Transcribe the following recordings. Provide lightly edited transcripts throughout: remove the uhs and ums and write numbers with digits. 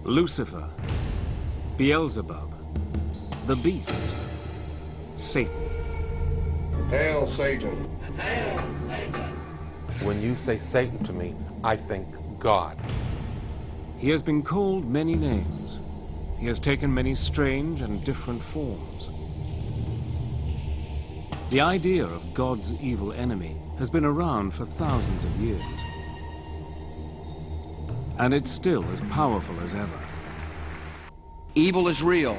Lucifer, Beelzebub, the beast, Satan. Hail Satan. When you say Satan to me, I think God. He has been called many names. He has taken many strange and different forms. The idea of God's evil enemy has been around for thousands of years. And it's still as powerful as ever. Evil is real,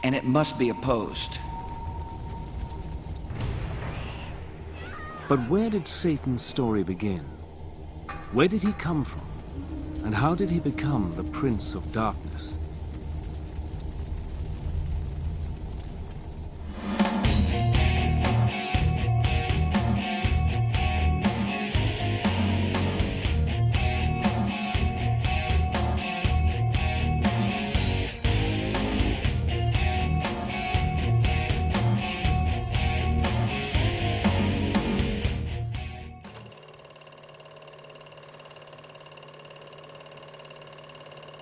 and it must be opposed. But where did Satan's story begin? Where did he come from? And how did he become the Prince of Darkness?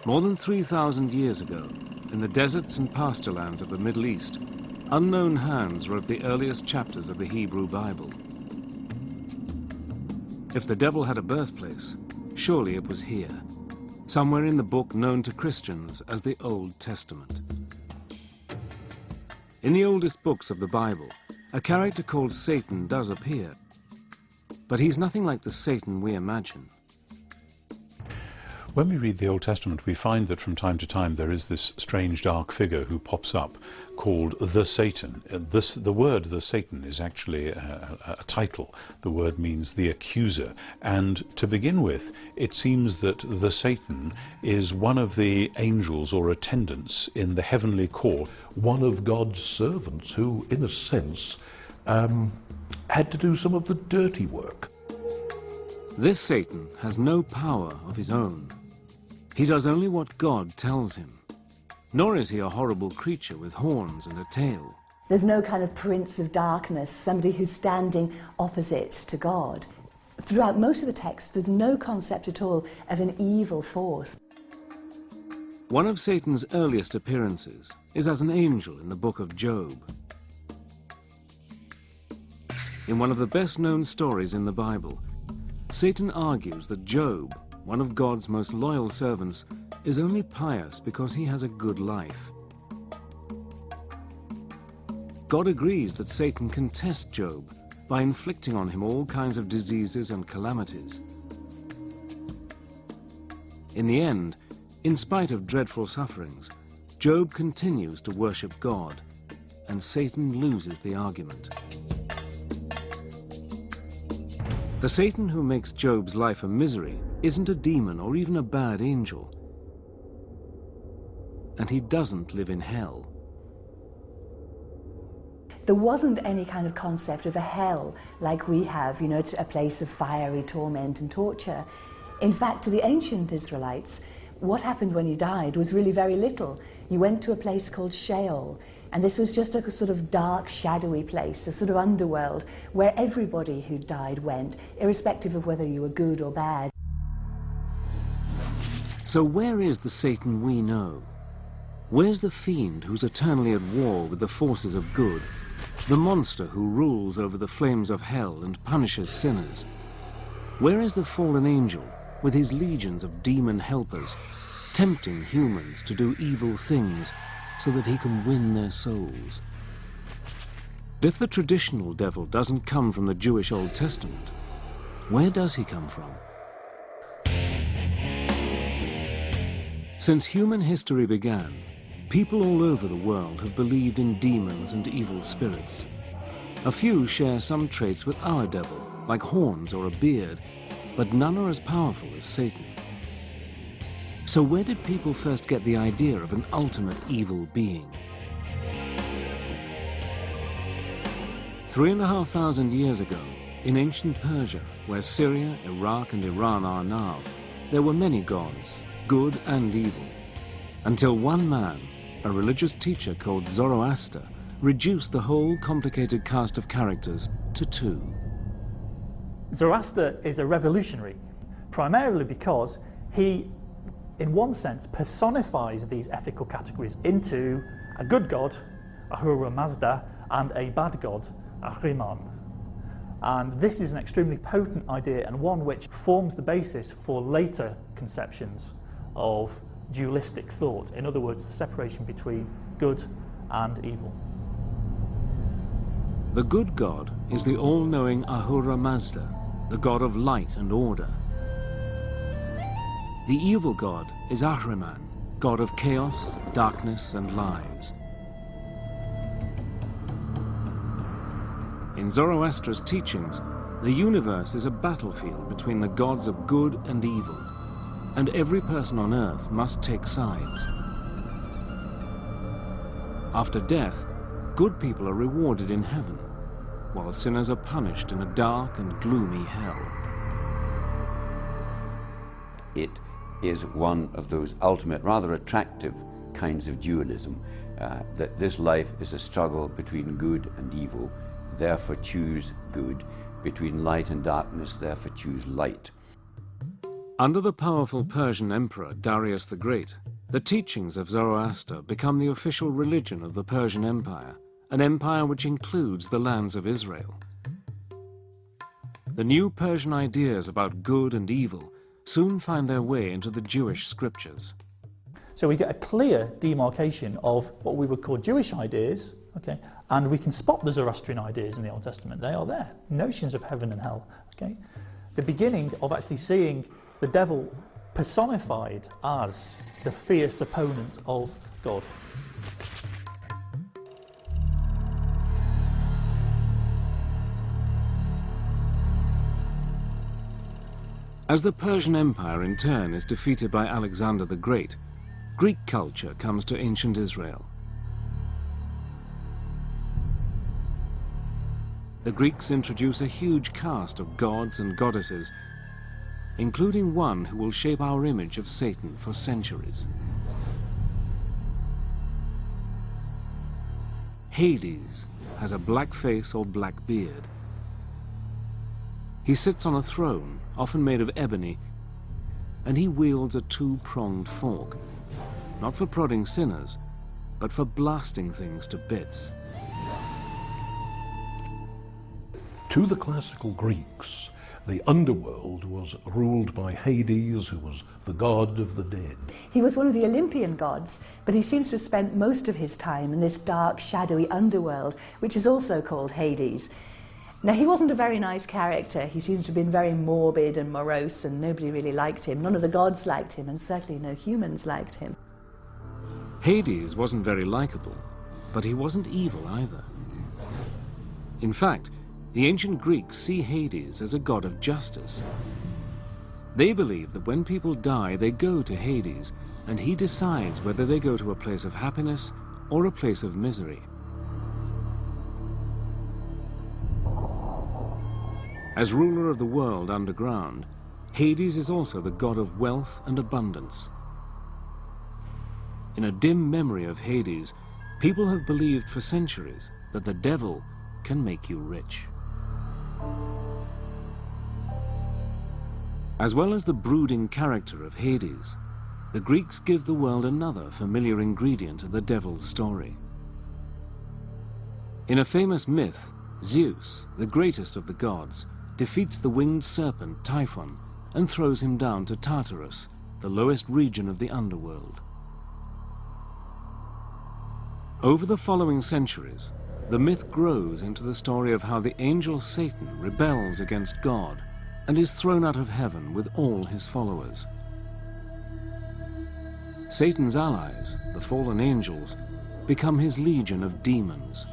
More than 3,000 years ago, in the deserts and pasture lands of the Middle East, unknown hands wrote the earliest chapters of the Hebrew Bible. If the devil had a birthplace, surely it was here, somewhere in the book known to Christians as the Old Testament. In the oldest books of the Bible, a character called Satan does appear, but he's nothing like the Satan we imagine. When we read the Old Testament, we find that from time to time there is this strange dark figure who pops up called the Satan. The word the Satan is actually a title. The word means the accuser. And to begin with, it seems that the Satan is one of the angels or attendants in the heavenly court. One of God's servants who, in a sense, had to do some of the dirty work. This Satan has no power of his own. He does only what God tells him. Nor is he a horrible creature with horns and a tail. There's no kind of prince of darkness, somebody who's standing opposite to God. Throughout most of the text, there's no concept at all of an evil force. One of Satan's earliest appearances is as an angel in the book of Job. In one of the best-known stories in the Bible, Satan argues that Job, one of God's most loyal servants, is only pious because he has a good life. God agrees that Satan can test Job by inflicting on him all kinds of diseases and calamities. In the end, in spite of dreadful sufferings, Job continues to worship God, and Satan loses the argument. The Satan who makes Job's life a misery isn't a demon or even a bad angel. And he doesn't live in hell. There wasn't any kind of concept of a hell like we have, you know, a place of fiery torment and torture. In fact, to the ancient Israelites, what happened when you died was really very little. You went to a place called Sheol, and this was just a sort of dark, shadowy place, a sort of underworld, where everybody who died went, irrespective of whether you were good or bad. So where is the Satan we know? Where's the fiend who's eternally at war with the forces of good? The monster who rules over the flames of hell and punishes sinners? Where is the fallen angel with his legions of demon helpers, tempting humans to do evil things so that he can win their souls? If the traditional devil doesn't come from the Jewish Old Testament, where does he come from? Since human history began, people all over the world have believed in demons and evil spirits. A few share some traits with our devil, like horns or a beard, but none are as powerful as Satan. So where did people first get the idea of an ultimate evil being? 3,500 years ago, in ancient Persia, where Syria, Iraq and Iran are now, there were many gods, good and evil, until one man, a religious teacher called Zoroaster, reduced the whole complicated cast of characters to two. Zoroaster is a revolutionary, primarily because he in one sense, personifies these ethical categories into a good god, Ahura Mazda, and a bad god, Ahriman. And this is an extremely potent idea, and one which forms the basis for later conceptions of dualistic thought. In other words, the separation between good and evil. The good god is the all-knowing Ahura Mazda, the god of light and order. The evil god is Ahriman, god of chaos, darkness, and lies. In Zoroaster's teachings, the universe is a battlefield between the gods of good and evil, and every person on earth must take sides. After death, good people are rewarded in heaven, while sinners are punished in a dark and gloomy hell. It is one of those ultimate, rather attractive kinds of dualism, that this life is a struggle between good and evil, therefore choose good, between light and darkness, therefore choose light. Under the powerful Persian emperor Darius the Great, the teachings of Zoroaster become the official religion of the Persian Empire, an empire which includes the lands of Israel. The new Persian ideas about good and evil soon find their way into the Jewish scriptures. So we get a clear demarcation of what we would call Jewish ideas, okay, and we can spot the Zoroastrian ideas in the Old Testament. They are there, notions of heaven and hell, okay. The beginning of actually seeing the devil personified as the fierce opponent of God. As the Persian Empire in turn is defeated by Alexander the Great, Greek culture comes to ancient Israel. The Greeks introduce a huge cast of gods and goddesses, including one who will shape our image of Satan for centuries. Hades has a black face or black beard. He sits on a throne, often made of ebony, and he wields a two-pronged fork, not for prodding sinners, but for blasting things to bits. To the classical Greeks, the underworld was ruled by Hades, who was the god of the dead. He was one of the Olympian gods, but he seems to have spent most of his time in this dark, shadowy underworld, which is also called Hades. Now, he wasn't a very nice character. He seems to have been very morbid and morose, and nobody really liked him. None of the gods liked him, and certainly no humans liked him. Hades wasn't very likable, but he wasn't evil either. In fact, the ancient Greeks see Hades as a god of justice. They believe that when people die, they go to Hades, and he decides whether they go to a place of happiness or a place of misery. As ruler of the world underground, Hades is also the god of wealth and abundance. In a dim memory of Hades, people have believed for centuries that the devil can make you rich. As well as the brooding character of Hades, the Greeks give the world another familiar ingredient of the devil's story. In a famous myth, Zeus, the greatest of the gods, defeats the winged serpent Typhon and throws him down to Tartarus, the lowest region of the underworld. Over the following centuries, the myth grows into the story of how the angel Satan rebels against God and is thrown out of heaven with all his followers. Satan's allies, the fallen angels, become his legion of demons.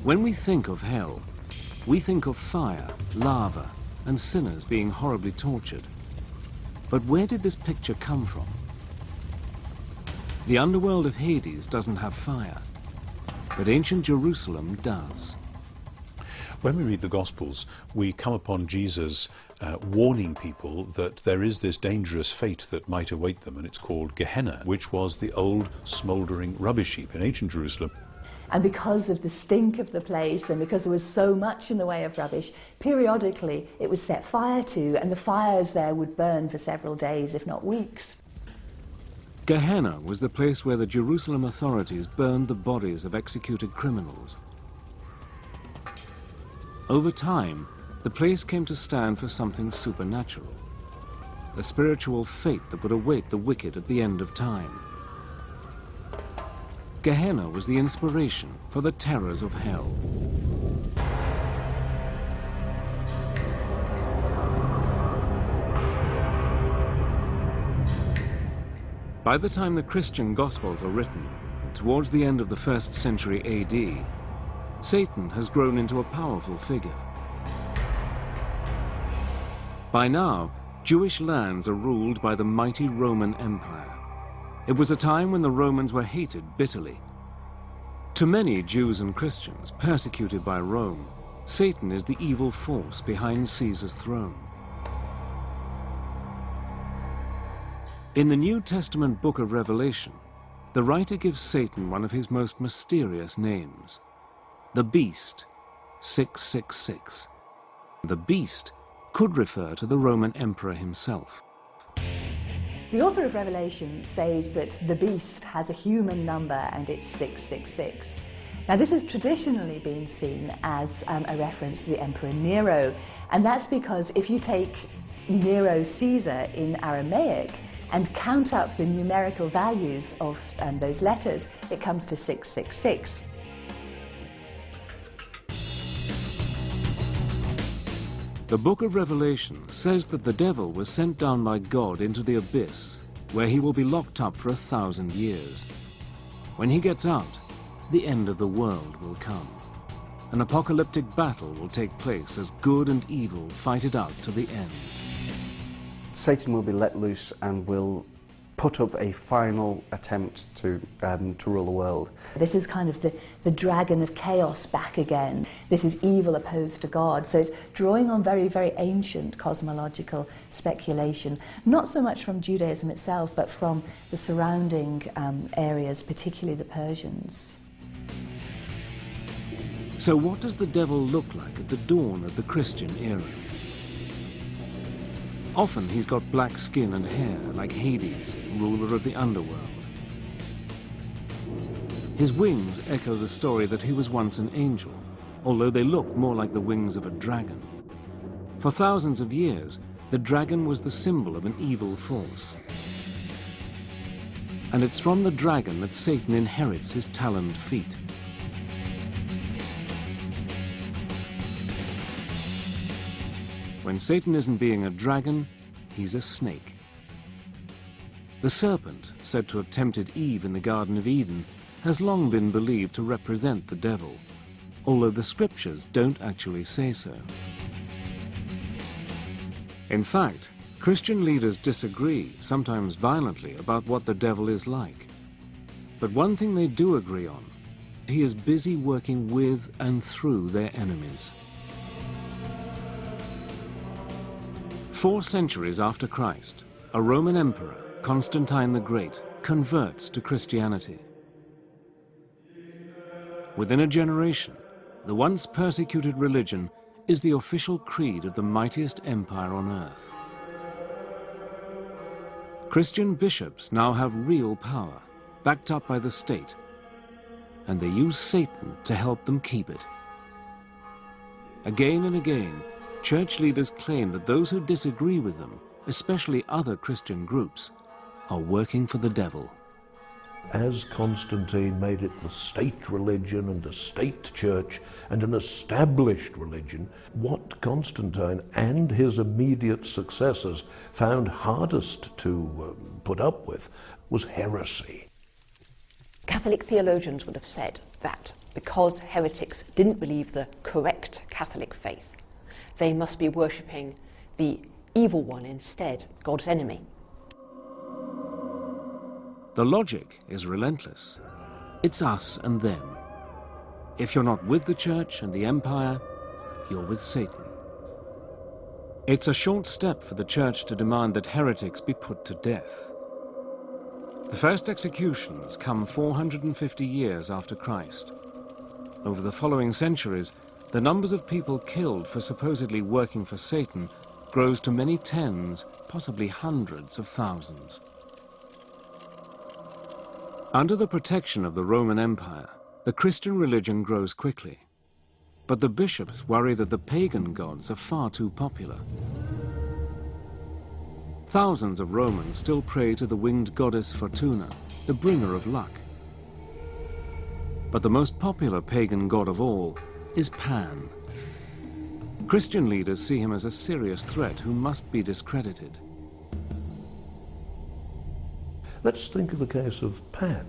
When we think of hell, we think of fire, lava, and sinners being horribly tortured. But where did this picture come from? The underworld of Hades doesn't have fire, but ancient Jerusalem does. When we read the Gospels, we come upon Jesus warning people that there is this dangerous fate that might await them, and it's called Gehenna, which was the old smouldering rubbish heap in ancient Jerusalem. And because of the stink of the place and because there was so much in the way of rubbish, periodically it was set fire to, and the fires there would burn for several days, if not weeks. Gehenna was the place where the Jerusalem authorities burned the bodies of executed criminals. Over time, the place came to stand for something supernatural, a spiritual fate that would await the wicked at the end of time. Gehenna was the inspiration for the terrors of hell. By the time the Christian Gospels are written, towards the end of the 1st century AD, Satan has grown into a powerful figure. By now, Jewish lands are ruled by the mighty Roman Empire. It was a time when the Romans were hated bitterly. To many Jews and Christians persecuted by Rome, Satan is the evil force behind Caesar's throne. In the New Testament book of Revelation, the writer gives Satan one of his most mysterious names, the Beast, 666. The Beast could refer to the Roman Emperor himself. The author of Revelation says that the beast has a human number and it's 666. Now this has traditionally been seen as a reference to the Emperor Nero, and that's because if you take Nero Caesar in Aramaic and count up the numerical values of those letters, it comes to 666. The book of Revelation says that the devil was sent down by God into the abyss, where he will be locked up for 1,000 years. When he gets out, the end of the world will come. An apocalyptic battle will take place as good and evil fight it out to the end. Satan will be let loose and will put up a final attempt to rule the world. This is kind of the dragon of chaos back again. This is evil opposed to God. So it's drawing on very, very ancient cosmological speculation, not so much from Judaism itself, but from the surrounding areas, particularly the Persians. So what does the devil look like at the dawn of the Christian era? Often he's got black skin and hair, like Hades, ruler of the underworld. His wings echo the story that he was once an angel, although they look more like the wings of a dragon. For thousands of years, the dragon was the symbol of an evil force. And it's from the dragon that Satan inherits his taloned feet. When Satan isn't being a dragon, he's a snake. The serpent, said to have tempted Eve in the Garden of Eden, has long been believed to represent the devil, although the scriptures don't actually say so. In fact, Christian leaders disagree, sometimes violently, about what the devil is like. But one thing they do agree on: he is busy working with and through their enemies. 4 centuries after Christ, a Roman emperor, Constantine the Great, converts to Christianity. Within a generation, the once persecuted religion is the official creed of the mightiest empire on earth. Christian bishops now have real power, backed up by the state, and they use Satan to help them keep it. Again and again, church leaders claim that those who disagree with them, especially other Christian groups, are working for the devil. As Constantine made it the state religion and a state church and an established religion, what Constantine and his immediate successors found hardest to put up with was heresy. Catholic theologians would have said that because heretics didn't believe the correct Catholic faith, they must be worshipping the evil one instead, God's enemy. The logic is relentless. It's us and them. If you're not with the church and the empire, you're with Satan. It's a short step for the church to demand that heretics be put to death. The first executions come 450 years after Christ. over the following centuries, the numbers of people killed for supposedly working for Satan grows to many tens, possibly hundreds of thousands. Under the protection of the Roman Empire, the Christian religion grows quickly. But the bishops worry that the pagan gods are far too popular. Thousands of Romans still pray to the winged goddess Fortuna, the bringer of luck. But the most popular pagan god of all is Pan. Christian leaders see him as a serious threat who must be discredited. Let's think of the case of Pan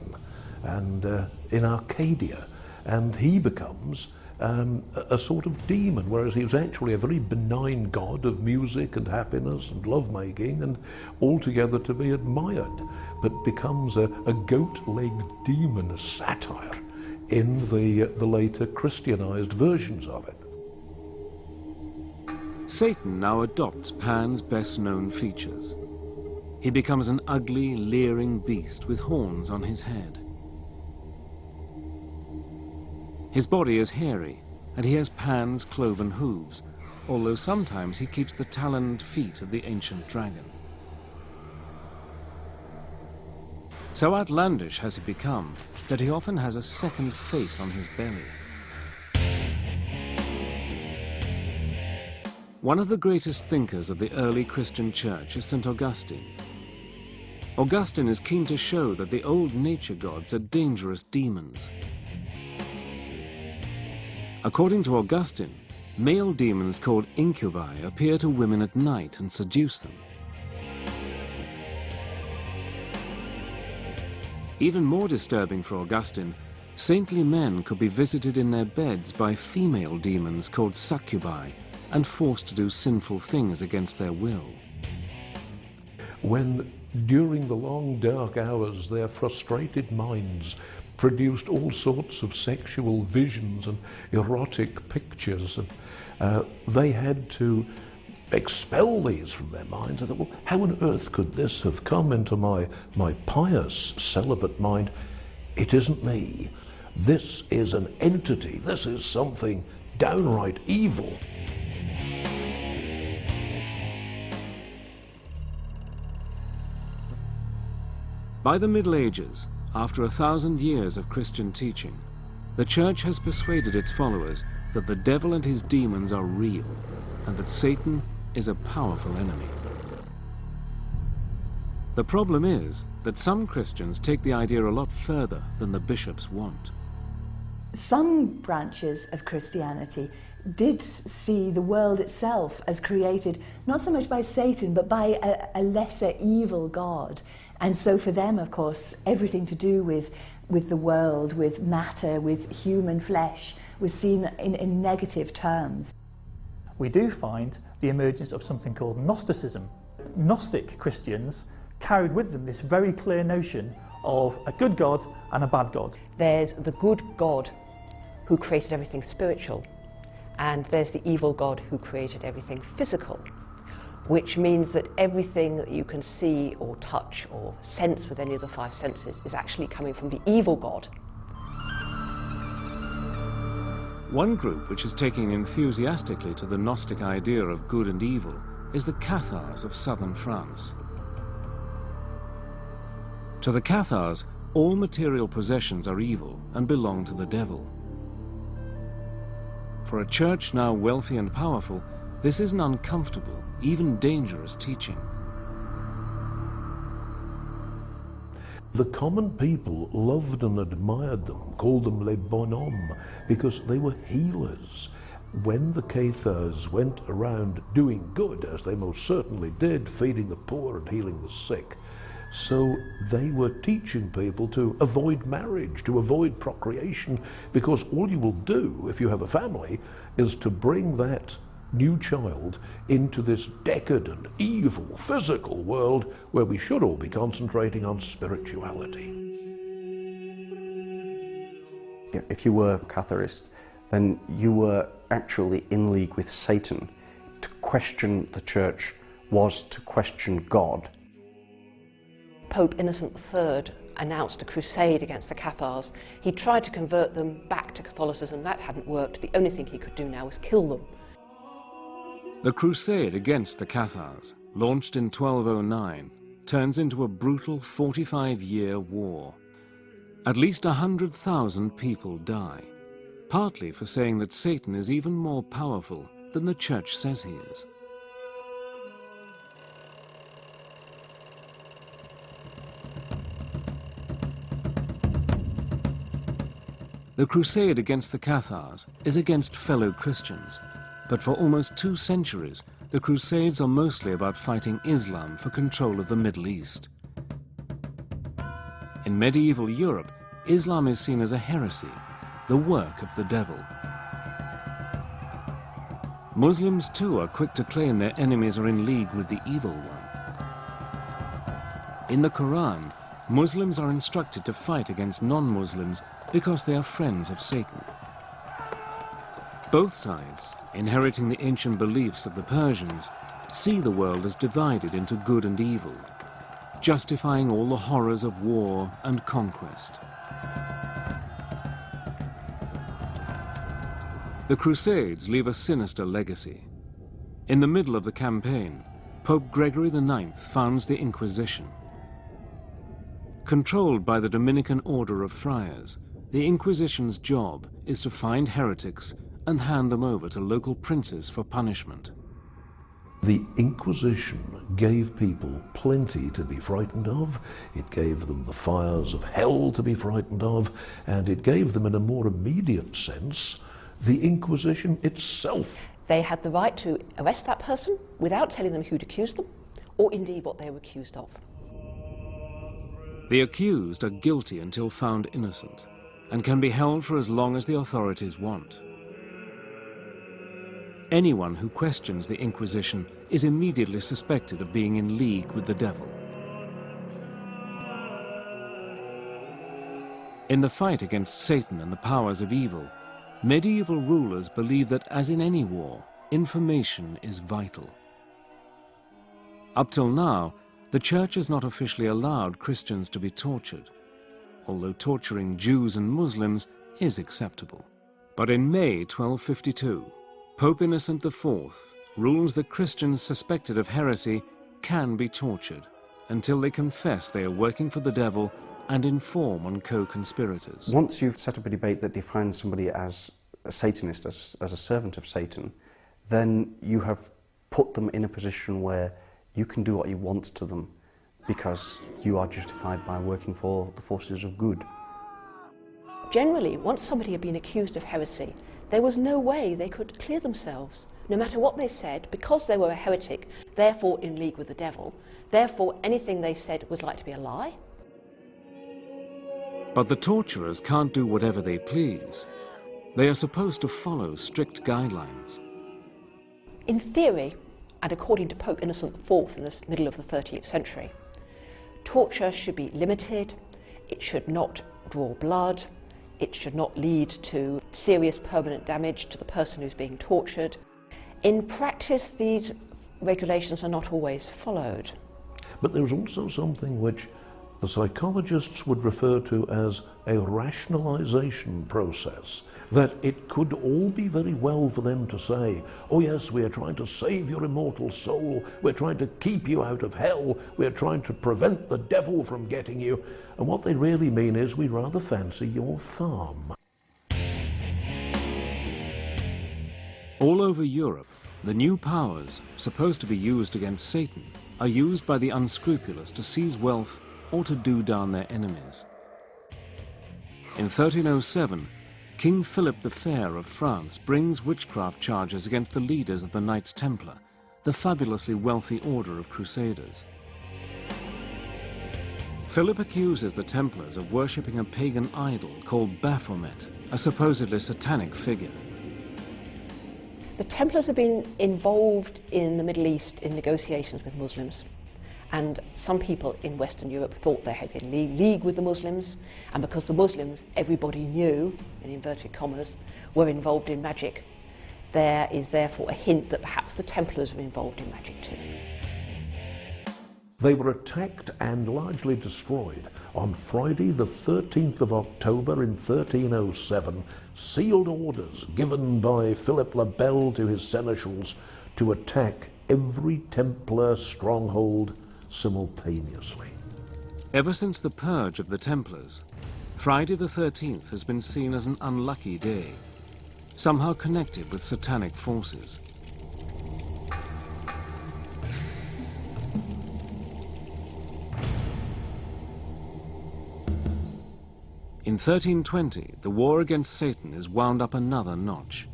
and in Arcadia, and he becomes a sort of demon, whereas he was actually a very benign god of music and happiness and lovemaking and altogether to be admired, but becomes a goat-legged demon, a satire, in the later Christianized versions of it. Satan now adopts Pan's best-known features. He becomes an ugly, leering beast with horns on his head. His body is hairy, and he has Pan's cloven hooves, although sometimes he keeps the taloned feet of the ancient dragon. So outlandish has he become that he often has a second face on his belly. One of the greatest thinkers of the early Christian church is St. Augustine. Augustine is keen to show that the old nature gods are dangerous demons. According to Augustine, male demons called incubi appear to women at night and seduce them. Even more disturbing for Augustine, saintly men could be visited in their beds by female demons called succubi and forced to do sinful things against their will. When, during the long dark hours, their frustrated minds produced all sorts of sexual visions and erotic pictures, and they had to expel these from their minds. I thought, well, how on earth could this have come into my pious celibate mind? It isn't me. This is an entity. This is something downright evil. By the Middle Ages, after 1,000 years of Christian teaching, the Church has persuaded its followers that the devil and his demons are real, and that Satan is a powerful enemy. The problem is that some Christians take the idea a lot further than the bishops want. Some branches of Christianity did see the world itself as created not so much by Satan, but by a lesser evil god. And so for them, of course, everything to do with the world, with matter, with human flesh, was seen in negative terms. We do find the emergence of something called Gnosticism. Gnostic Christians carried with them this very clear notion of a good God and a bad God. There's the good God who created everything spiritual, and there's the evil God who created everything physical, which means that everything that you can see or touch or sense with any of the five senses is actually coming from the evil God. One group which is taking enthusiastically to the Gnostic idea of good and evil is the Cathars of southern France. To the Cathars, all material possessions are evil and belong to the devil. For a church now wealthy and powerful, this is an uncomfortable, even dangerous teaching. The common people loved and admired them, called them les bonhommes, because they were healers. When the Cathars went around doing good, as they most certainly did, feeding the poor and healing the sick, so they were teaching people to avoid marriage, to avoid procreation, because all you will do if you have a family is to bring that new child into this decadent, evil, physical world where we should all be concentrating on spirituality. If you were Catharist, then you were actually in league with Satan. To question the Church was to question God. Pope Innocent III announced a crusade against the Cathars. He tried to convert them back to Catholicism. That hadn't worked. The only thing he could do now was kill them. The crusade against the Cathars, launched in 1209, turns into a brutal 45-year war. At least 100,000 people die, partly for saying that Satan is even more powerful than the Church says he is. The crusade against the Cathars is against fellow Christians, but for almost 2 centuries, the Crusades are mostly about fighting Islam for control of the Middle East. In medieval Europe, Islam is seen as a heresy, the work of the devil. Muslims too are quick to claim their enemies are in league with the evil one. In the Quran, Muslims are instructed to fight against non-Muslims because they are friends of Satan. Both sides, inheriting the ancient beliefs of the Persians, see the world as divided into good and evil, justifying all the horrors of war and conquest. The Crusades leave a sinister legacy. In the middle of the campaign, Pope Gregory IX founds the Inquisition. Controlled by the Dominican Order of Friars, the Inquisition's job is to find heretics and hand them over to local princes for punishment. The Inquisition gave people plenty to be frightened of. It gave them the fires of hell to be frightened of, and it gave them, in a more immediate sense, the Inquisition itself. They had the right to arrest that person without telling them who'd accused them, or indeed what they were accused of. The accused are guilty until found innocent, and can be held for as long as the authorities want. Anyone who questions the Inquisition is immediately suspected of being in league with the devil. In the fight against Satan and the powers of evil, medieval rulers believed that, as in any war, information is vital. Up till now, the Church has not officially allowed Christians to be tortured, although torturing Jews and Muslims is acceptable. But in May 1252, Pope Innocent IV rules that Christians suspected of heresy can be tortured until they confess they are working for the devil and inform on co-conspirators. Once you've set up a debate that defines somebody as a Satanist, as a servant of Satan, then you have put them in a position where you can do what you want to them because you are justified by working for the forces of good. Generally, once somebody had been accused of heresy, there was no way they could clear themselves. No matter what they said, because they were a heretic, therefore in league with the devil, therefore anything they said was like to be a lie. But the torturers can't do whatever they please. They are supposed to follow strict guidelines. In theory, and according to Pope Innocent IV in the middle of the 13th century, torture should be limited, it should not draw blood, it should not lead to serious permanent damage to the person who's being tortured. In practice, these regulations are not always followed. But there's also something which the psychologists would refer to as a rationalization process, that it could all be very well for them to say, oh yes, we are trying to save your immortal soul, we're trying to keep you out of hell, we're trying to prevent the devil from getting you, and what they really mean is we rather fancy your farm. All over Europe, the new powers, supposed to be used against Satan, are used by the unscrupulous to seize wealth or to do down their enemies. In 1307, King Philip the Fair of France brings witchcraft charges against the leaders of the Knights Templar, the fabulously wealthy order of crusaders. Philip accuses the Templars of worshipping a pagan idol called Baphomet, a supposedly satanic figure. The Templars have been involved in the Middle East in negotiations with Muslims, and some people in Western Europe thought they had been in league with the Muslims, and because the Muslims, everybody knew, in inverted commas, were involved in magic, there is therefore a hint that perhaps the Templars were involved in magic too. They were attacked and largely destroyed on Friday the 13th of October in 1307, sealed orders given by Philip le Bel to his seneschals to attack every Templar stronghold simultaneously. Ever since the purge of the Templars, Friday the 13th has been seen as an unlucky day, somehow connected with satanic forces. In 1320, the war against Satan is wound up another notch.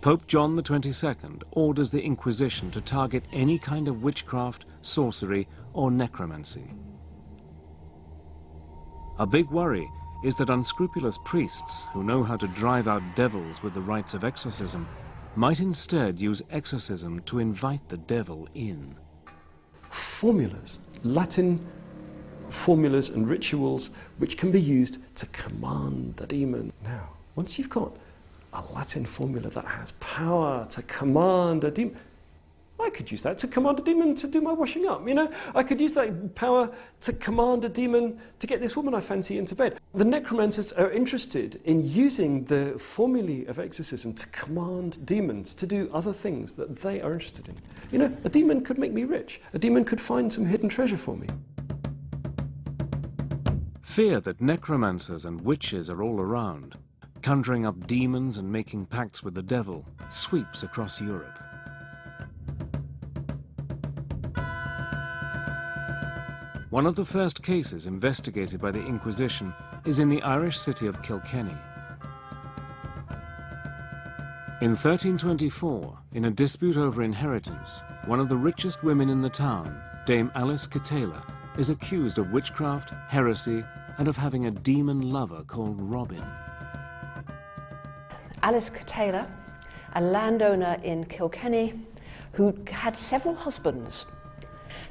Pope John XXII orders the Inquisition to target any kind of witchcraft, sorcery, or necromancy. A big worry is that unscrupulous priests who know how to drive out devils with the rites of exorcism might instead use exorcism to invite the devil in. Formulas, Latin formulas and rituals which can be used to command the demon. Now, once you've got a Latin formula that has power to command a demon, I could use that to command a demon to do my washing up, you know? I could use that power to command a demon to get this woman I fancy into bed. The necromancers are interested in using the formulae of exorcism to command demons to do other things that they are interested in. You know, a demon could make me rich. A demon could find some hidden treasure for me. Fear that necromancers and witches are all around, conjuring up demons and making pacts with the devil, sweeps across Europe. One of the first cases investigated by the Inquisition is in the Irish city of Kilkenny. In 1324, in a dispute over inheritance, one of the richest women in the town, Dame Alice Catala, is accused of witchcraft, heresy, and of having a demon lover called Robin. Alice Catala, a landowner in Kilkenny who had several husbands,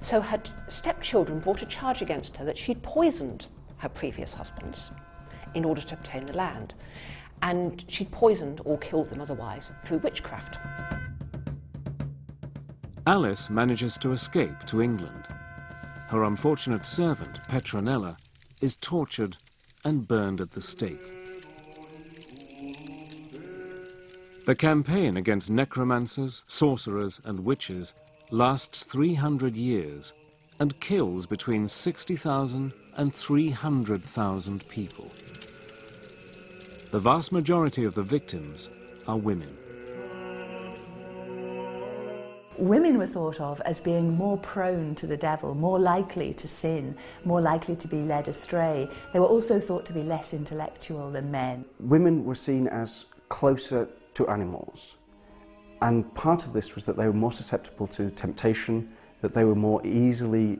so her stepchildren brought a charge against her that she'd poisoned her previous husbands in order to obtain the land, and she'd poisoned or killed them otherwise through witchcraft. Alice manages to escape to England. Her unfortunate servant, Petronella, is tortured and burned at the stake. The campaign against necromancers, sorcerers, and witches lasts 300 years and kills between 60,000 and 300,000 people. The vast majority of the victims are women. Women were thought of as being more prone to the devil, more likely to sin, more likely to be led astray. They were also thought to be less intellectual than men. Women were seen as closer to animals, and part of this was that they were more susceptible to temptation, that they were more easily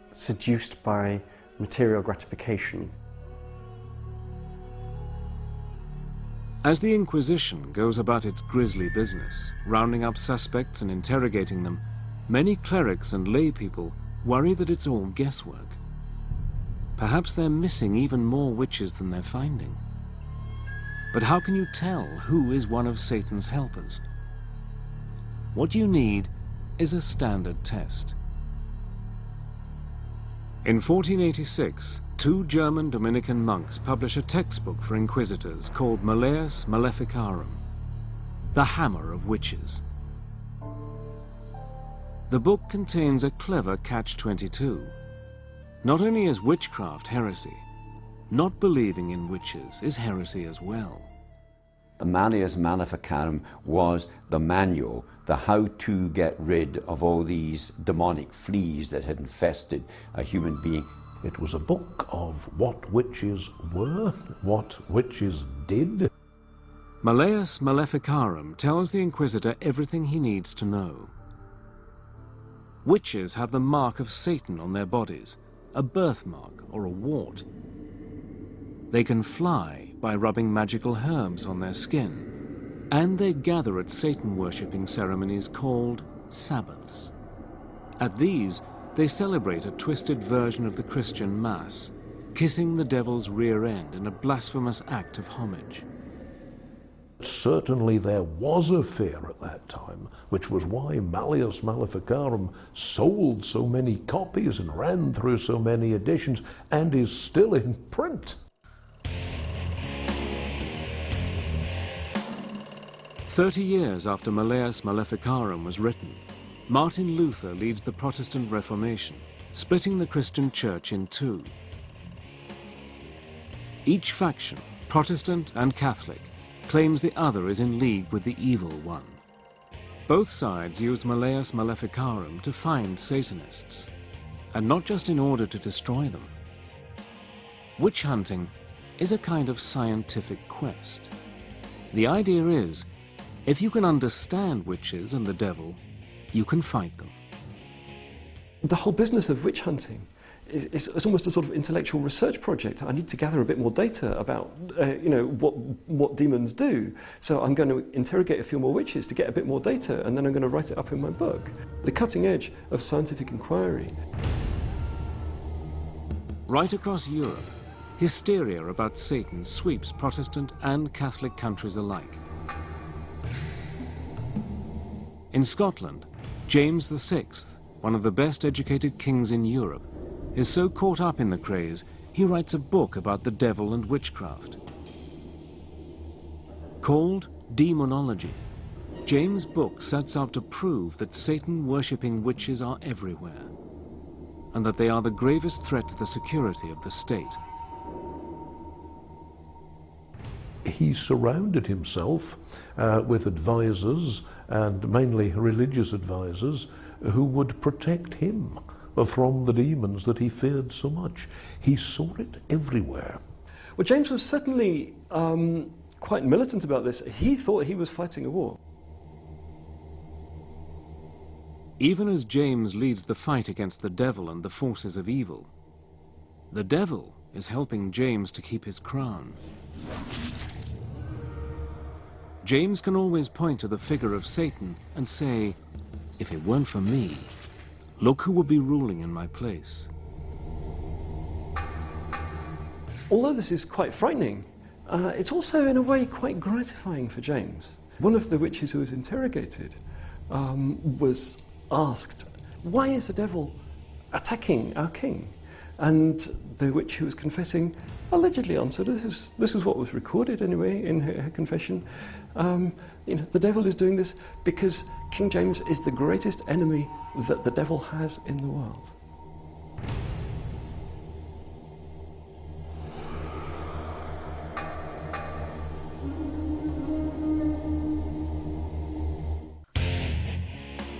seduced by material gratification. As the Inquisition goes about its grisly business, rounding up suspects and interrogating them, many clerics and lay people worry that it's all guesswork. Perhaps they're missing even more witches than they're finding. But how can you tell who is one of Satan's helpers? What you need is a standard test. In 1486, 2 German Dominican monks publish a textbook for inquisitors called Malleus Maleficarum, the Hammer of Witches. The book contains a clever catch-22. Not only is witchcraft heresy, not believing in witches is heresy as well. The Malleus Maleficarum was the manual, the how to get rid of all these demonic fleas that had infested a human being. It was a book of what witches were, what witches did. Malleus Maleficarum tells the Inquisitor everything he needs to know. Witches have the mark of Satan on their bodies, a birthmark or a wart. They can fly by rubbing magical herbs on their skin, and they gather at Satan-worshipping ceremonies called Sabbaths. At these, they celebrate a twisted version of the Christian Mass, kissing the devil's rear end in a blasphemous act of homage. Certainly there was a fear at that time, which was why Malleus Maleficarum sold so many copies and ran through so many editions and is still in print. 30 years after Malleus Maleficarum was written, Martin Luther leads the Protestant Reformation, splitting the Christian church in two. Each faction, Protestant and Catholic, claims the other is in league with the evil one. Both sides use Malleus Maleficarum to find Satanists, and not just in order to destroy them. Witch hunting is a kind of scientific quest. The idea is, if you can understand witches and the devil, you can fight them. The whole business of witch hunting is almost a sort of intellectual research project. I need to gather a bit more data about what demons do. So I'm going to interrogate a few more witches to get a bit more data, and then I'm going to write it up in my book. The cutting edge of scientific inquiry. Right across Europe, hysteria about Satan sweeps Protestant and Catholic countries alike. In Scotland, James VI, one of the best educated kings in Europe, is so caught up in the craze, he writes a book about the devil and witchcraft. Called Demonology, James' book sets out to prove that Satan-worshipping witches are everywhere, and that they are the gravest threat to the security of the state. He surrounded himself with advisors, and mainly religious advisors, who would protect him from the demons that he feared so much. He saw it everywhere. Well, James was certainly quite militant about this. He thought he was fighting a war. Even as James leads the fight against the devil and the forces of evil, the devil is helping James to keep his crown. James can always point to the figure of Satan and say, if it weren't for me, look who would be ruling in my place. Although this is quite frightening, it's also in a way quite gratifying for James. One of the witches who was interrogated was asked, why is the devil attacking our king? And the witch who was confessing allegedly answered, this is what was recorded anyway in her confession, the devil is doing this because King James is the greatest enemy that the devil has in the world.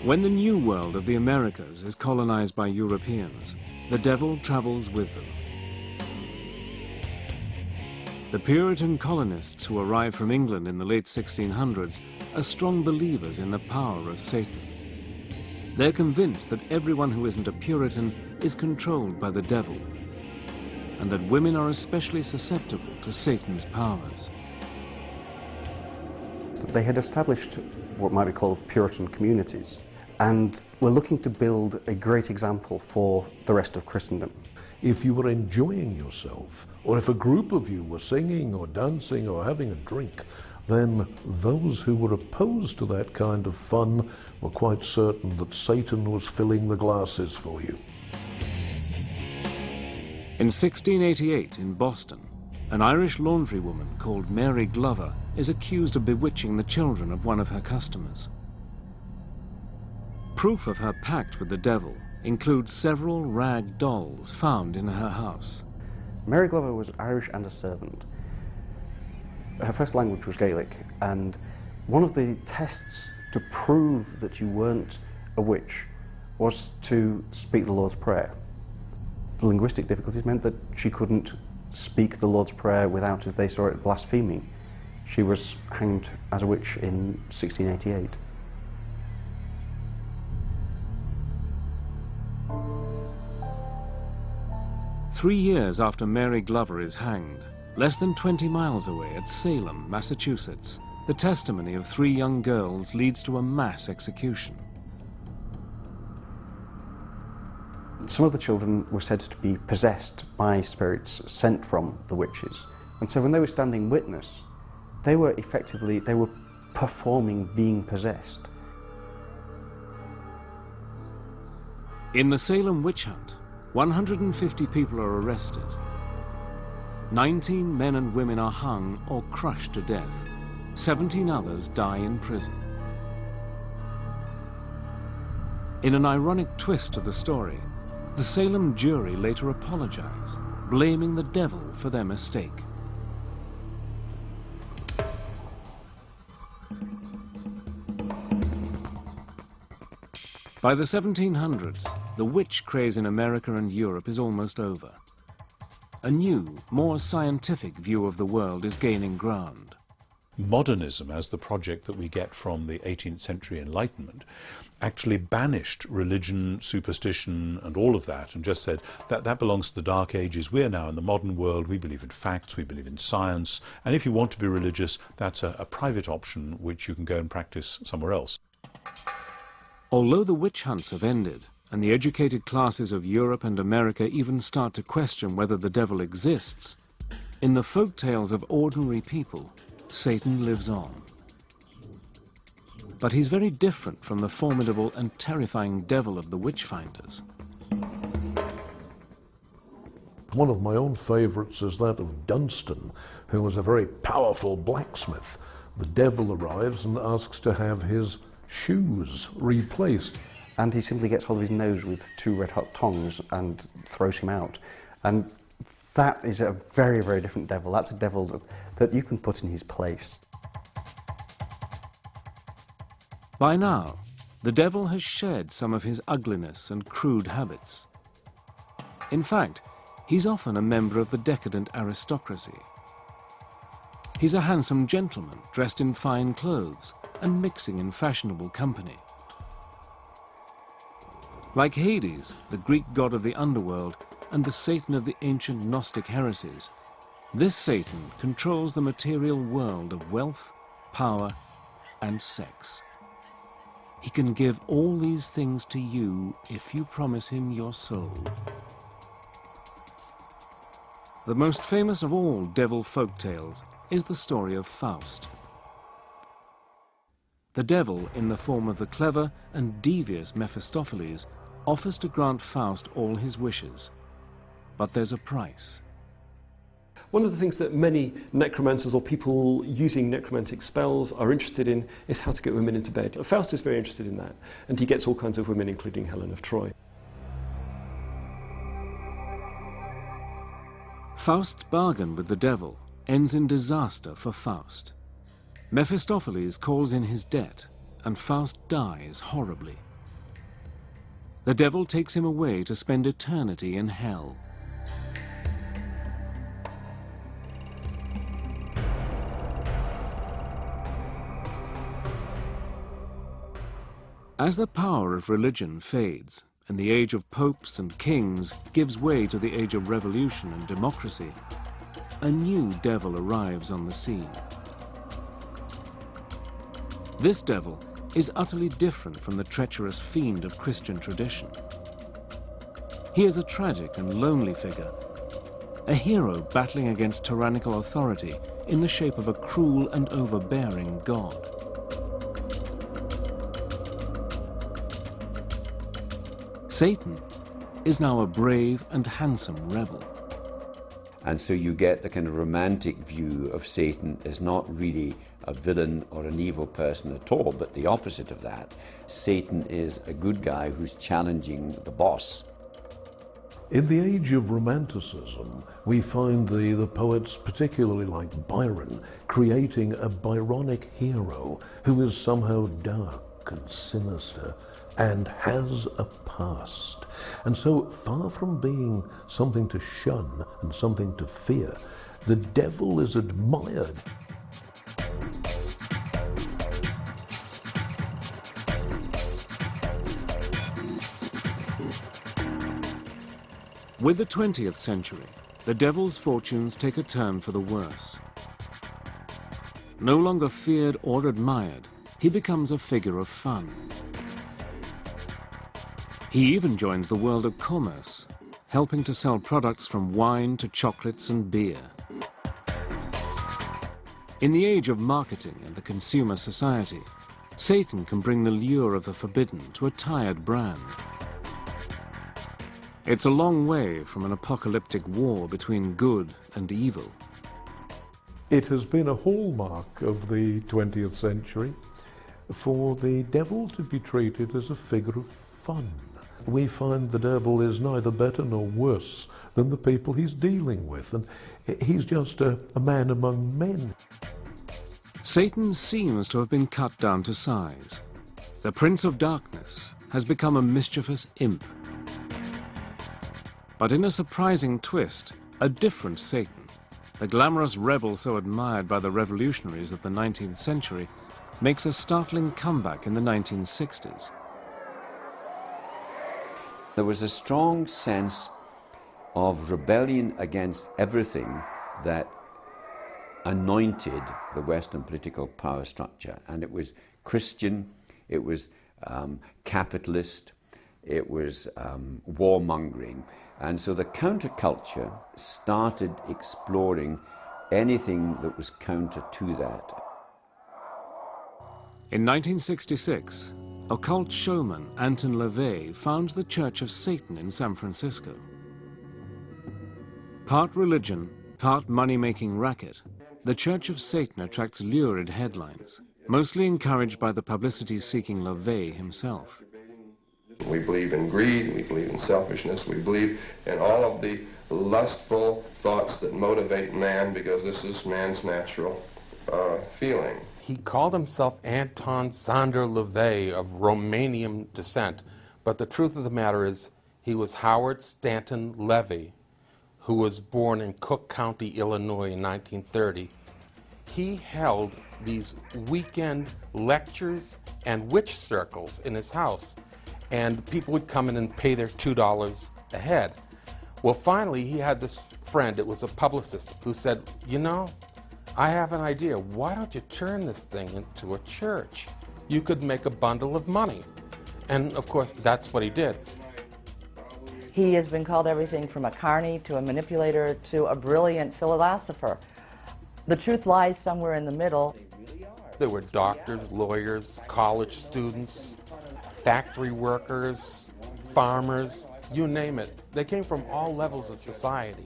When the New World of the Americas is colonized by Europeans, the devil travels with them. The Puritan colonists who arrived from England in the late 1600s are strong believers in the power of Satan. They're convinced that everyone who isn't a Puritan is controlled by the devil, and that women are especially susceptible to Satan's powers. They had established what might be called Puritan communities, and were looking to build a great example for the rest of Christendom. If you were enjoying yourself, or if a group of you were singing or dancing or having a drink, then those who were opposed to that kind of fun were quite certain that Satan was filling the glasses for you. In 1688 in Boston, an Irish laundrywoman called Mary Glover is accused of bewitching the children of one of her customers. Proof of her pact with the devil includes several rag dolls found in her house. Mary Glover was Irish and a servant. Her first language was Gaelic, and one of the tests to prove that you weren't a witch was to speak the Lord's Prayer. The linguistic difficulties meant that she couldn't speak the Lord's Prayer without, as they saw it, blaspheming. She was hanged as a witch in 1688. Three years after Mary Glover is hanged, less than 20 miles away at Salem, Massachusetts, the testimony of three young girls leads to a mass execution. Some of the children were said to be possessed by spirits sent from the witches. And so when they were standing witness, They were effectively, they were performing being possessed. In the Salem witch hunt, 150 people are arrested. 19 men and women are hung or crushed to death. 17 others die in prison. In an ironic twist to the story, the Salem jury later apologized, blaming the devil for their mistake. By the 1700s, the witch craze in America and Europe is almost over. A new, more scientific view of the world is gaining ground. Modernism, as the project that we get from the 18th century Enlightenment, actually banished religion, superstition, and all of that, and just said that that belongs to the Dark Ages. We're now in the modern world. We believe in facts, we believe in science, and if you want to be religious, that's a private option which you can go and practice somewhere else. Although the witch hunts have ended, and the educated classes of Europe and America even start to question whether the devil exists, in the folk tales of ordinary people, Satan lives on. But he's very different from the formidable and terrifying devil of the witch-finders. One of my own favourites is that of Dunstan, who was a very powerful blacksmith. The devil arrives and asks to have his shoes replaced. And he simply gets hold of his nose with 2 red-hot tongs and throws him out. And that is a very, very different devil. That's a devil that you can put in his place. By now, the devil has shed some of his ugliness and crude habits. In fact, he's often a member of the decadent aristocracy. He's a handsome gentleman dressed in fine clothes and mixing in fashionable company. Like Hades, the Greek god of the underworld, and the Satan of the ancient Gnostic heresies, this Satan controls the material world of wealth, power, and sex. He can give all these things to you if you promise him your soul. The most famous of all devil folk tales is the story of Faust. The devil, in the form of the clever and devious Mephistopheles, offers to grant Faust all his wishes. But there's a price. One of the things that many necromancers or people using necromantic spells are interested in is how to get women into bed. Faust is very interested in that, and he gets all kinds of women, including Helen of Troy. Faust's bargain with the devil ends in disaster for Faust. Mephistopheles calls in his debt, and Faust dies horribly. The devil takes him away to spend eternity in hell. As the power of religion fades, and the age of popes and kings gives way to the age of revolution and democracy, a new devil arrives on the scene. This devil is utterly different from the treacherous fiend of Christian tradition. He is a tragic and lonely figure, a hero battling against tyrannical authority in the shape of a cruel and overbearing god. Satan is now a brave and handsome rebel. And so you get the kind of romantic view of Satan as not really a villain or an evil person at all, but the opposite of that. Satan is a good guy who's challenging the boss. In the age of Romanticism, we find the poets, particularly like Byron, creating a Byronic hero who is somehow dark and sinister and has a past. And so, far from being something to shun and something to fear, the devil is admired. With the 20th century, the devil's fortunes take a turn for the worse. No longer feared or admired, he becomes a figure of fun. He even joins the world of commerce, helping to sell products from wine to chocolates and beer. In the age of marketing and the consumer society, Satan can bring the lure of the forbidden to a tired brand. It's a long way from an apocalyptic war between good and evil. It has been a hallmark of the 20th century for the devil to be treated as a figure of fun. We find the devil is neither better nor worse than the people he's dealing with, and he's just a man among men. Satan seems to have been cut down to size. The Prince of Darkness has become a mischievous imp. But in a surprising twist, a different Satan, the glamorous rebel so admired by the revolutionaries of the 19th century, makes a startling comeback in the 1960s. There was a strong sense of rebellion against everything that anointed the Western political power structure. And it was Christian, it was capitalist, it was warmongering. And so the counterculture started exploring anything that was counter to that. In 1966, occult showman Anton LaVey founds the Church of Satan in San Francisco. Part religion, part money-making racket, the Church of Satan attracts lurid headlines, mostly encouraged by the publicity-seeking LaVey himself. We believe in greed, we believe in selfishness, we believe in all of the lustful thoughts that motivate man, because this is man's natural feeling. He called himself Anton Sander LaVey of Romanian descent, but the truth of the matter is he was Howard Stanton Levy, who was born in Cook County, Illinois in 1930. He held these weekend lectures and witch circles in his house, and people would come in and pay their $2 a head. Well, finally, he had this friend, it was a publicist, who said, you know, I have an idea. Why don't you turn this thing into a church? You could make a bundle of money. And, of course, that's what he did. He has been called everything from a carny to a manipulator to a brilliant philosopher. The truth lies somewhere in the middle. There were doctors, lawyers, college students, factory workers, farmers, you name it. They came from all levels of society.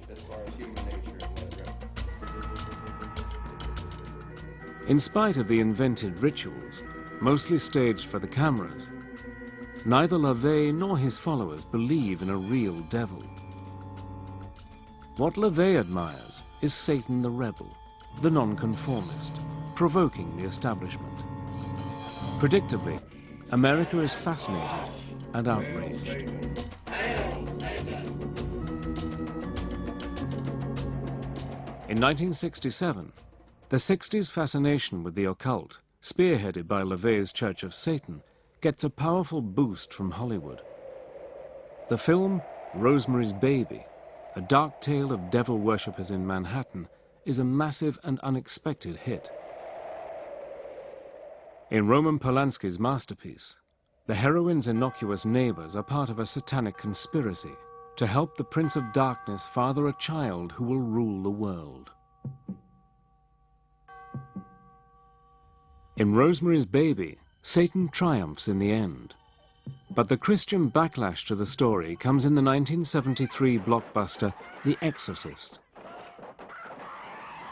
In spite of the invented rituals, mostly staged for the cameras, neither LaVey nor his followers believe in a real devil. What LaVey admires is Satan the rebel, the nonconformist, provoking the establishment. Predictably, America is fascinated and outraged. In 1967, the 60s fascination with the occult, spearheaded by LaVey's Church of Satan, gets a powerful boost from Hollywood. The film Rosemary's Baby, a dark tale of devil worshippers in Manhattan, is a massive and unexpected hit. In Roman Polanski's masterpiece, the heroine's innocuous neighbors are part of a satanic conspiracy to help the Prince of Darkness father a child who will rule the world. In Rosemary's Baby, Satan triumphs in the end. But the Christian backlash to the story comes in the 1973 blockbuster The Exorcist.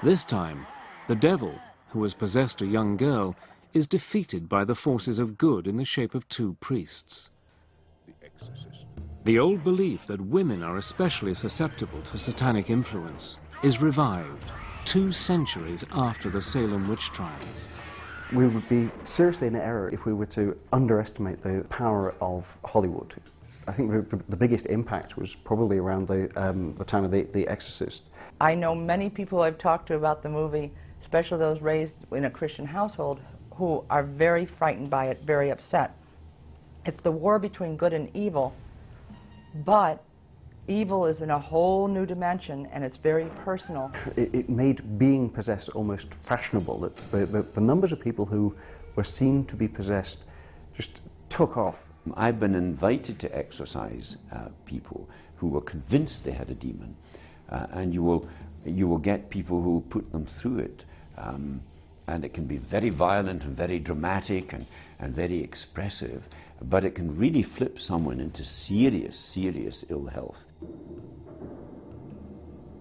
This time, the devil, who has possessed a young girl, is defeated by the forces of good in the shape of two priests. The old belief that women are especially susceptible to satanic influence is revived 2 centuries after the Salem witch trials. We would be seriously in error if we were to underestimate the power of Hollywood. I think the biggest impact was probably around the time of The Exorcist. I know many people I've talked to about the movie, especially those raised in a Christian household, who are very frightened by it, very upset. It's the war between good and evil, but evil is in a whole new dimension, and it's very personal. It made being possessed almost fashionable. It's the numbers of people who were seen to be possessed just took off. I've been invited to exorcise people who were convinced they had a demon, and you will get people who put them through it And it can be very violent and very dramatic and very expressive, but it can really flip someone into serious, serious ill health.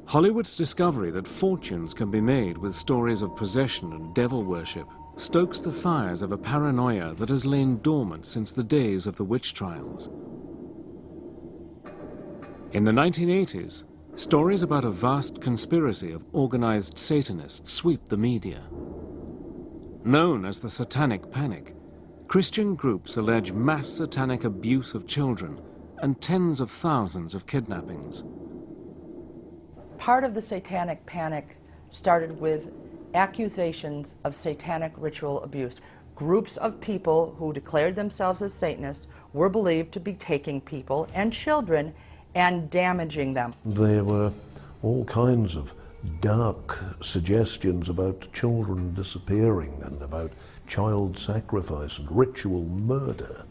Hollywood's discovery that fortunes can be made with stories of possession and devil worship stokes the fires of a paranoia that has lain dormant since the days of the witch trials. In the 1980s, stories about a vast conspiracy of organized Satanists sweep the media. Known as the Satanic Panic, Christian groups allege mass satanic abuse of children and tens of thousands of kidnappings. Part of the Satanic Panic started with accusations of satanic ritual abuse. Groups of people who declared themselves as Satanists were believed to be taking people and children and damaging them. There were all kinds of dark suggestions about children disappearing and about child sacrifice and ritual murder.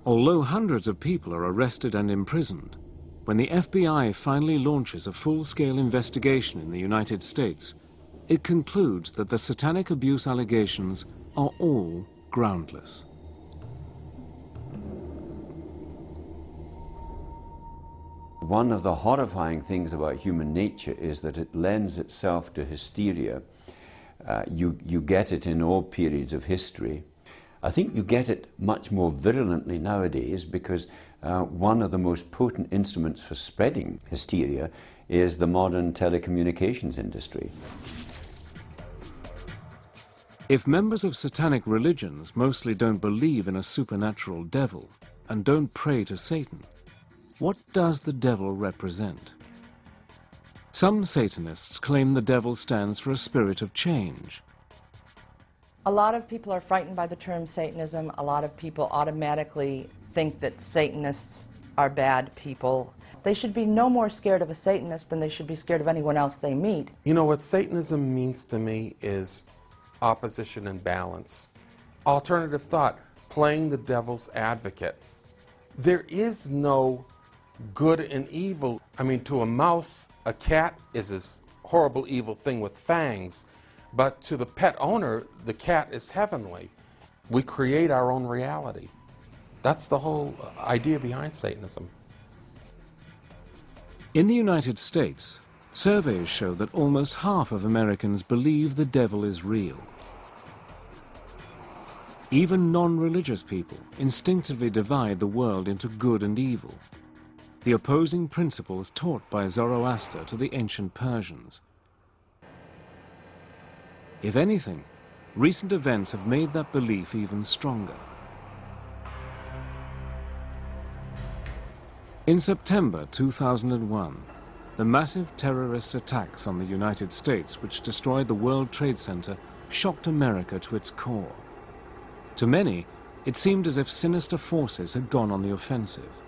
Although hundreds of people are arrested and imprisoned, when the FBI finally launches a full-scale investigation in the United States, it concludes that the satanic abuse allegations are all groundless. One of the horrifying things about human nature is that it lends itself to hysteria. You get it in all periods of history. I think you get it much more virulently nowadays because one of the most potent instruments for spreading hysteria is the modern telecommunications industry. If members of satanic religions mostly don't believe in a supernatural devil and don't pray to Satan, what does the devil represent? Some Satanists claim the devil stands for a spirit of change. A lot of people are frightened by the term Satanism. A lot of people automatically think that Satanists are bad people. They should be no more scared of a Satanist than they should be scared of anyone else they meet. You know, what Satanism means to me is opposition and balance. Alternative thought, playing the devil's advocate. There is no good and evil. I mean, to a mouse, a cat is this horrible evil thing with fangs, but to the pet owner, the cat is heavenly. We create our own reality. That's the whole idea behind Satanism. In the United States, surveys show that almost half of Americans believe the devil is real. Even non-religious people instinctively divide the world into good and evil, the opposing principles taught by Zoroaster to the ancient Persians. If anything, recent events have made that belief even stronger. In September 2001, the massive terrorist attacks on the United States which destroyed the World Trade Center shocked America to its core. To many, it seemed as if sinister forces had gone on the offensive.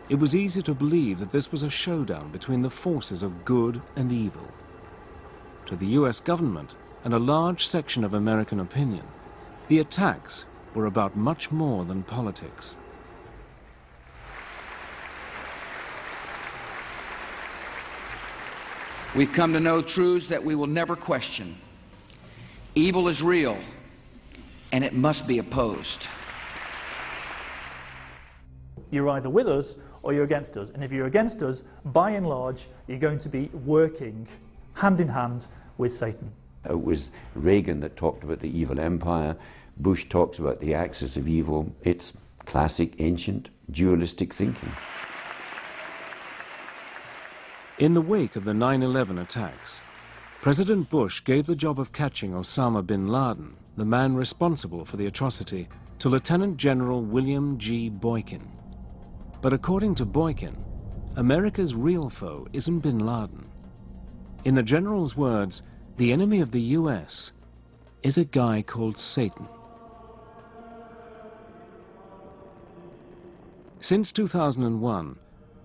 It was easy to believe that this was a showdown between the forces of good and evil. To the US government and a large section of American opinion, the attacks were about much more than politics. We've come to know truths that we will never question. Evil is real, and it must be opposed. You're either with us or you're against us. And if you're against us, by and large, you're going to be working hand in hand with Satan. It was Reagan that talked about the evil empire. Bush talks about the axis of evil. It's classic, ancient, dualistic thinking. In the wake of the 9/11 attacks, President Bush gave the job of catching Osama bin Laden, the man responsible for the atrocity, to Lieutenant General William G. Boykin. But according to Boykin, America's real foe isn't bin Laden. In the general's words, the enemy of the US is a guy called Satan. Since 2001,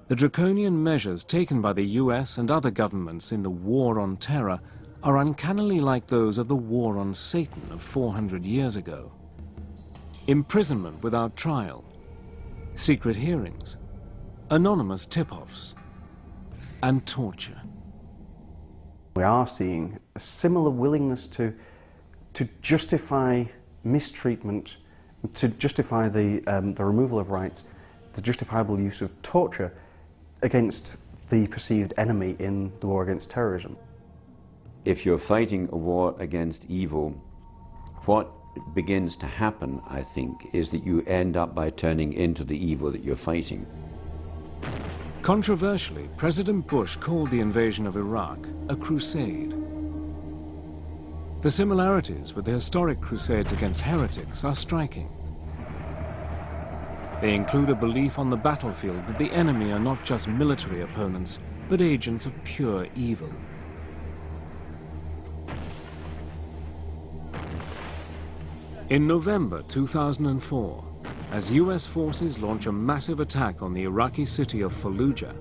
the draconian measures taken by the US and other governments in the war on terror are uncannily like those of the war on Satan of 400 years ago. Imprisonment without trial, secret hearings, anonymous tip-offs, and torture. We are seeing a similar willingness to justify mistreatment, to justify the removal of rights, the justifiable use of torture against the perceived enemy in the war against terrorism. If you're fighting a war against evil, what begins to happen, I think, is that you end up by turning into the evil that you're fighting. Controversially, President Bush called the invasion of Iraq a crusade. The similarities with the historic crusades against heretics are striking. They include a belief on the battlefield that the enemy are not just military opponents, but agents of pure evil. In November 2004, as US forces launch a massive attack on the Iraqi city of Fallujah,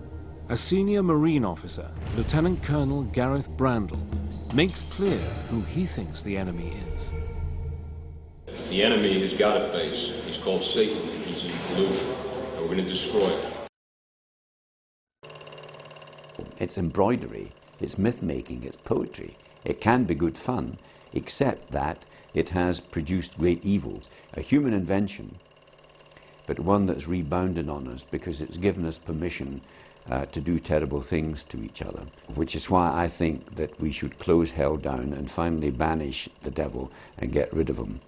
a senior Marine officer, Lieutenant Colonel Gareth Brandle, makes clear who he thinks the enemy is. The enemy has got a face. He's called Satan. He's in blue, and we're going to destroy him. It's embroidery, it's myth-making, it's poetry. It can be good fun, except that it has produced great evils. A human invention, but one that's rebounded on us because it's given us permission to do terrible things to each other, which is why I think that we should close hell down and finally banish the devil and get rid of him.